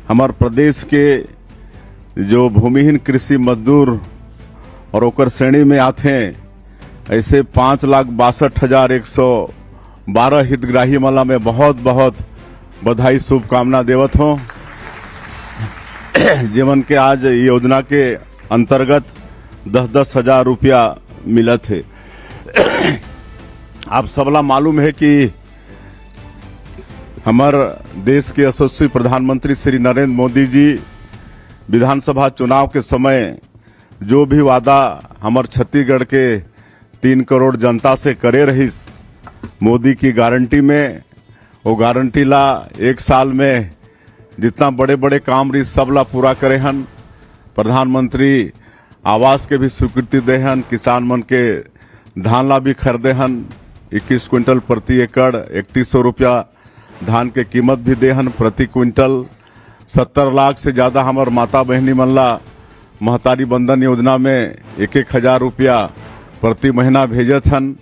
हमार प्रदेश के जो भूमिहीन कृषि मजदूर और ओकर श्रेणी में आते हैं, ऐसे 5,62,112 हितग्राही मला में बहुत बहुत बधाई शुभकामना देवत हूँ। जीवन के आज योजना के अंतर्गत 10-10 हजार रुपया मिला थे। आप सबला मालूम है कि हमार देश के यशस्वी प्रधानमंत्री श्री नरेंद्र मोदी जी विधानसभा चुनाव के समय जो भी वादा हमार छत्तीसगढ़ के 3 करोड़ जनता से करे रहीस, मोदी की गारंटी में वो गारंटी ला 1 साल में जितना बड़े बड़े काम रही सब ला पूरा करे हन। प्रधानमंत्री आवास के भी स्वीकृति दे हन, किसान मन के धान ला भी खरीदे हन, 21 क्विंटल प्रति एकड़ 3100 रुपया धान के कीमत भी दे हन प्रति क्विंटल। 70 लाख से ज्यादा हमार माता बहनी मन ला महतारी बंधन योजना में 1-1 हजार रुपया प्रति महीना भेजत हन।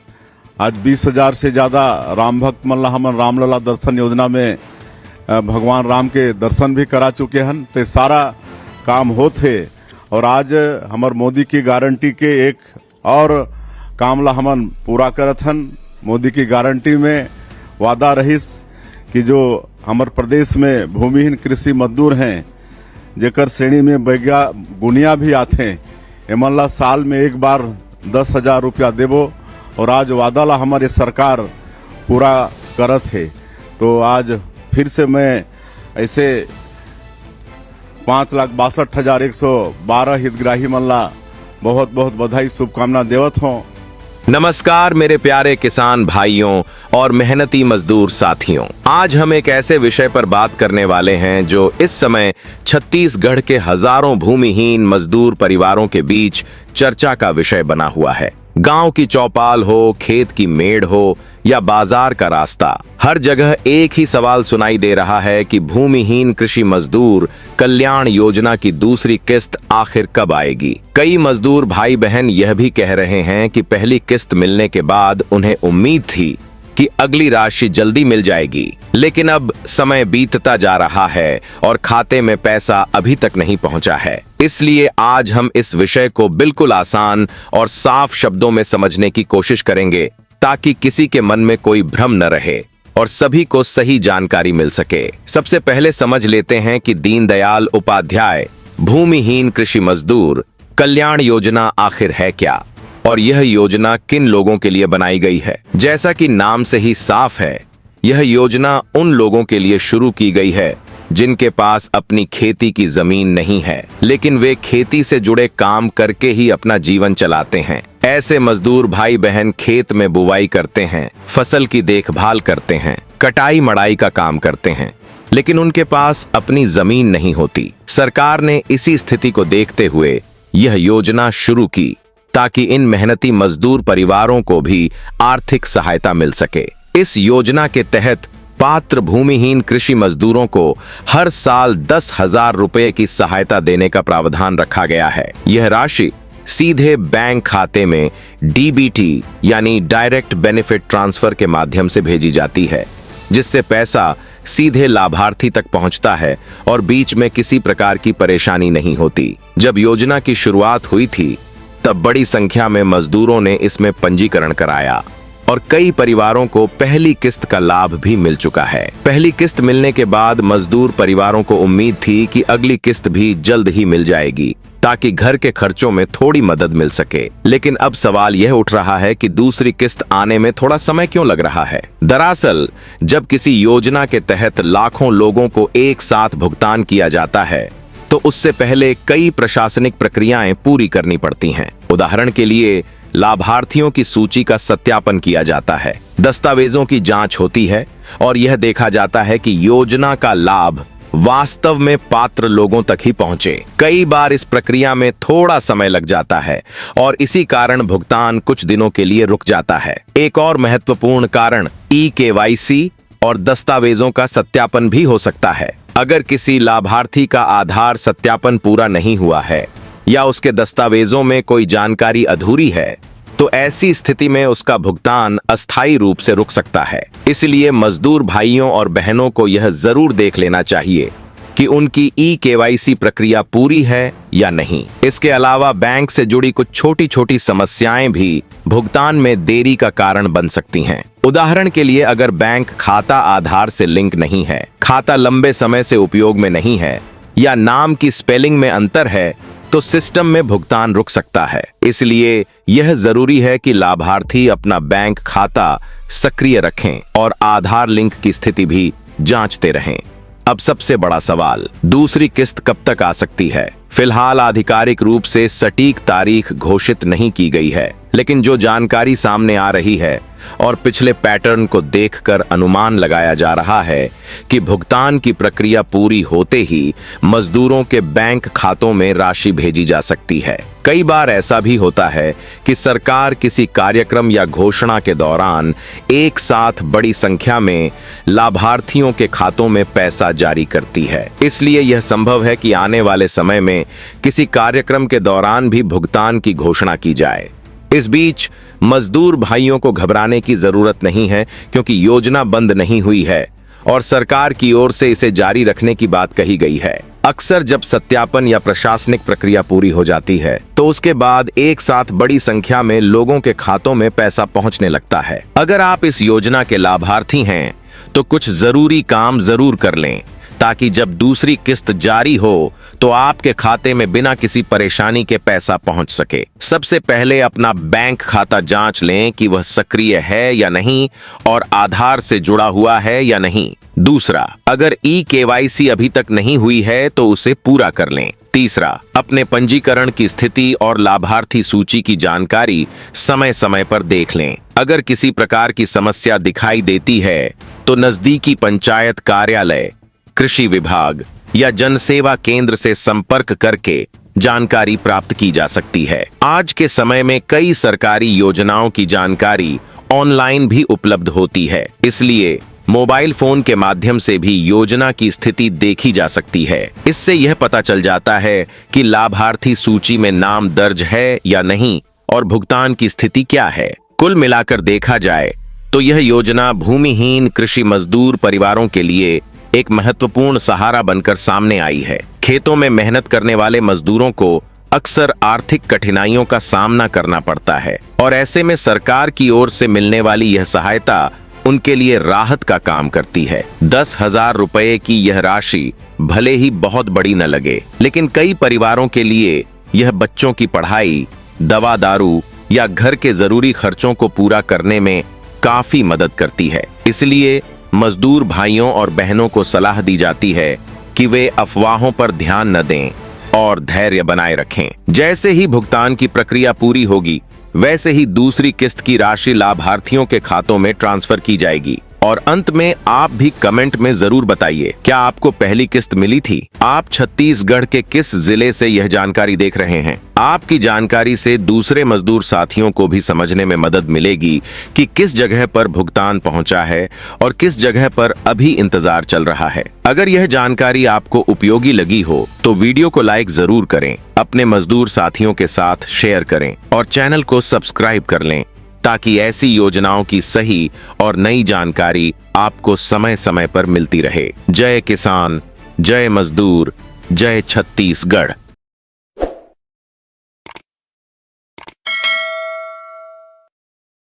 आज 20,000 से ज्यादा राम भक्त मन ला हमन रामलला दर्शन योजना में भगवान राम के दर्शन भी करा चुके हन। तो सारा काम होते और आज हमार मोदी की गारंटी के एक और काम ला हमन पूरा करत हन। मोदी की गारंटी में वादा रहीस कि जो हमार प्रदेश में भूमिहीन कृषि मजदूर हैं, जेकर श्रेणी में गुनिया भी आते हैं, एमन ला साल में एक बार 10,000 रुपया देबो और आज वादा ला हमारे सरकार पूरा करत है। तो आज फिर से मैं ऐसे 5,62,112 हितग्राही मन ला बहुत बहुत बधाई शुभकामना देवत हूँ। नमस्कार मेरे प्यारे किसान भाइयों और मेहनती मजदूर साथियों, आज हम एक ऐसे विषय पर बात करने वाले हैं जो इस समय छत्तीसगढ़ के हजारों भूमिहीन मजदूर परिवारों के बीच चर्चा का विषय बना हुआ है। गांव की चौपाल हो, खेत की मेड़ हो या बाजार का रास्ता, हर जगह एक ही सवाल सुनाई दे रहा है कि भूमिहीन कृषि मजदूर कल्याण योजना की दूसरी किस्त आखिर कब आएगी। कई मजदूर भाई बहन यह भी कह रहे हैं कि पहली किस्त मिलने के बाद उन्हें उम्मीद थी कि अगली राशि जल्दी मिल जाएगी, लेकिन अब समय बीतता जा रहा है और खाते में पैसा अभी तक नहीं पहुंचा है। इसलिए आज हम इस विषय को बिल्कुल आसान और साफ शब्दों में समझने की कोशिश करेंगे ताकि किसी के मन में कोई भ्रम न रहे और सभी को सही जानकारी मिल सके। सबसे पहले समझ लेते हैं कि दीनदयाल उपाध्याय भूमिहीन कृषि मजदूर कल्याण योजना आखिर है क्या और यह योजना किन लोगों के लिए बनाई गई है। जैसा कि नाम से ही साफ है, यह योजना उन लोगों के लिए शुरू की गई है जिनके पास अपनी खेती की जमीन नहीं है, लेकिन वे खेती से जुड़े काम करके ही अपना जीवन चलाते हैं। ऐसे मजदूर भाई बहन खेत में बुवाई करते हैं, फसल की देखभाल करते हैं, कटाई मड़ाई का काम करते हैं, लेकिन उनके पास अपनी जमीन नहीं होती। सरकार ने इसी स्थिति को देखते हुए यह योजना शुरू की ताकि इन मेहनती मजदूर परिवारों को भी आर्थिक सहायता मिल सके। इस योजना के तहत पात्र भूमिहीन कृषि मजदूरों को हर साल 10,000 रुपए की सहायता देने का प्रावधान रखा गया है। यह राशि सीधे बैंक खाते में डीबीटी यानी डायरेक्ट बेनिफिट ट्रांसफर के माध्यम से भेजी जाती है, जिससे पैसा सीधे लाभार्थी तक पहुंचता है और बीच में किसी प्रकार की परेशानी नहीं होती। जब योजना की शुरुआत हुई थी तब बड़ी संख्या में मजदूरों ने इसमें पंजीकरण कराया और कई परिवारों को पहली किस्त का लाभ भी मिल चुका है। पहली किस्त मिलने के बाद मजदूर परिवारों को उम्मीद थी कि अगली किस्त भी जल्द ही मिल जाएगी ताकि घर के खर्चों में थोड़ी मदद मिल सके। लेकिन अब सवाल यह उठ रहा है कि दूसरी किस्त आने में थोड़ा समय क्यों लग रहा है। दरअसल जब किसी योजना के तहत लाखों लोगों को एक साथ भुगतान किया जाता है तो उससे पहले कई प्रशासनिक प्रक्रियाएं पूरी करनी पड़ती हैं। उदाहरण के लिए लाभार्थियों की सूची का सत्यापन किया जाता है, दस्तावेजों की जांच होती है और यह देखा जाता है कि योजना का लाभ वास्तव में पात्र लोगों तक ही पहुंचे। कई बार इस प्रक्रिया में थोड़ा समय लग जाता है और इसी कारण भुगतान कुछ दिनों के लिए रुक जाता है। एक और महत्वपूर्ण कारण ई-केवाईसी और दस्तावेजों का सत्यापन भी हो सकता है। अगर किसी लाभार्थी का आधार सत्यापन पूरा नहीं हुआ है या उसके दस्तावेजों में कोई जानकारी अधूरी है तो ऐसी स्थिति में उसका भुगतान अस्थायी रूप से रुक सकता है। इसलिए मजदूर भाइयों और बहनों को यह जरूर देख लेना चाहिए कि उनकी ई-केवाईसी प्रक्रिया पूरी है या नहीं। इसके अलावा बैंक से जुड़ी कुछ छोटी छोटी समस्याएं भी भुगतान में देरी का कारण बन सकती हैं। उदाहरण के लिए, अगर बैंक खाता आधार से लिंक नहीं है, खाता लंबे समय से उपयोग में नहीं है या नाम की स्पेलिंग में अंतर है, तो सिस्टम में भुगतान रुक सकता है। इसलिए यह जरूरी है कि लाभार्थी अपना बैंक खाता सक्रिय रखें और आधार लिंक की स्थिति भी जांचते रहें। अब सबसे बड़ा सवाल, दूसरी किस्त कब तक आ सकती है? फिलहाल आधिकारिक रूप से सटीक तारीख घोषित नहीं की गई है, लेकिन जो जानकारी सामने आ रही है और पिछले पैटर्न को देखकर अनुमान लगाया जा रहा है कि भुगतान की प्रक्रिया पूरी होते ही मजदूरों के बैंक खातों में राशि भेजी जा सकती है। कई बार ऐसा भी होता है कि सरकार किसी कार्यक्रम या घोषणा के दौरान एक साथ बड़ी संख्या में लाभार्थियों के खातों में पैसा जारी करती है। इसलिए यह संभव है कि आने वाले समय में किसी कार्यक्रम के दौरान भी भुगतान की घोषणा की जाए। इस बीच मजदूर भाइयों को घबराने की जरूरत नहीं है, क्योंकि योजना बंद नहीं हुई है और सरकार की ओर से इसे जारी रखने की बात कही गई है। अक्सर जब सत्यापन या प्रशासनिक प्रक्रिया पूरी हो जाती है, तो उसके बाद एक साथ बड़ी संख्या में लोगों के खातों में पैसा पहुंचने लगता है। अगर आप इस योजना के लाभार्थी हैं, तो कुछ जरूरी काम जरूर कर लें, ताकि जब दूसरी किस्त जारी हो तो आपके खाते में बिना किसी परेशानी के पैसा पहुंच सके। सबसे पहले अपना बैंक खाता जांच लें कि वह सक्रिय है या नहीं और आधार से जुड़ा हुआ है या नहीं। दूसरा, अगर ई-केवाईसी अभी तक नहीं हुई है तो उसे पूरा कर लें। तीसरा, अपने पंजीकरण की स्थिति और लाभार्थी सूची की जानकारी समय समय पर देख लें। अगर किसी प्रकार की समस्या दिखाई देती है तो नजदीकी पंचायत कार्यालय, कृषि विभाग या जनसेवा केंद्र से संपर्क करके जानकारी प्राप्त की जा सकती है। आज के समय में कई सरकारी योजनाओं की जानकारी ऑनलाइन भी उपलब्ध होती है, इसलिए मोबाइल फोन के माध्यम से भी योजना की स्थिति देखी जा सकती है। इससे यह पता चल जाता है कि लाभार्थी सूची में नाम दर्ज है या नहीं और भुगतान की स्थिति क्या है। कुल मिलाकर देखा जाए तो यह योजना भूमिहीन कृषि मजदूर परिवारों के लिए एक महत्वपूर्ण सहारा बनकर सामने आई है। खेतों में मेहनत करने वाले मजदूरों को अक्सर आर्थिक कठिनाइयों का सामना करना पड़ता है और ऐसे में सरकार की ओर से मिलने वाली यह सहायता उनके लिए राहत का काम करती है। 10,000 रुपए की यह राशि भले ही बहुत बड़ी न लगे, लेकिन कई परिवारों के लिए यह बच्चों की पढ़ाई, दवा दारू या घर के जरूरी खर्चों को पूरा करने में काफी मदद करती है। इसलिए मजदूर भाइयों और बहनों को सलाह दी जाती है कि वे अफवाहों पर ध्यान न दें और धैर्य बनाए रखें। जैसे ही भुगतान की प्रक्रिया पूरी होगी, वैसे ही दूसरी किस्त की राशि लाभार्थियों के खातों में ट्रांसफर की जाएगी। और अंत में आप भी कमेंट में जरूर बताइए, क्या आपको पहली किस्त मिली थी? आप छत्तीसगढ़ के किस जिले से यह जानकारी देख रहे हैं? आपकी जानकारी से दूसरे मजदूर साथियों को भी समझने में मदद मिलेगी कि किस जगह पर भुगतान पहुंचा है और किस जगह पर अभी इंतजार चल रहा है। अगर यह जानकारी आपको उपयोगी लगी हो तो वीडियो को लाइक जरूर करें, अपने मजदूर साथियों के साथ शेयर करें और चैनल को सब्सक्राइब कर लें, ताकि ऐसी योजनाओं की सही और नई जानकारी आपको समय समय पर मिलती रहे। जय किसान, जय मजदूर, जय छत्तीसगढ़।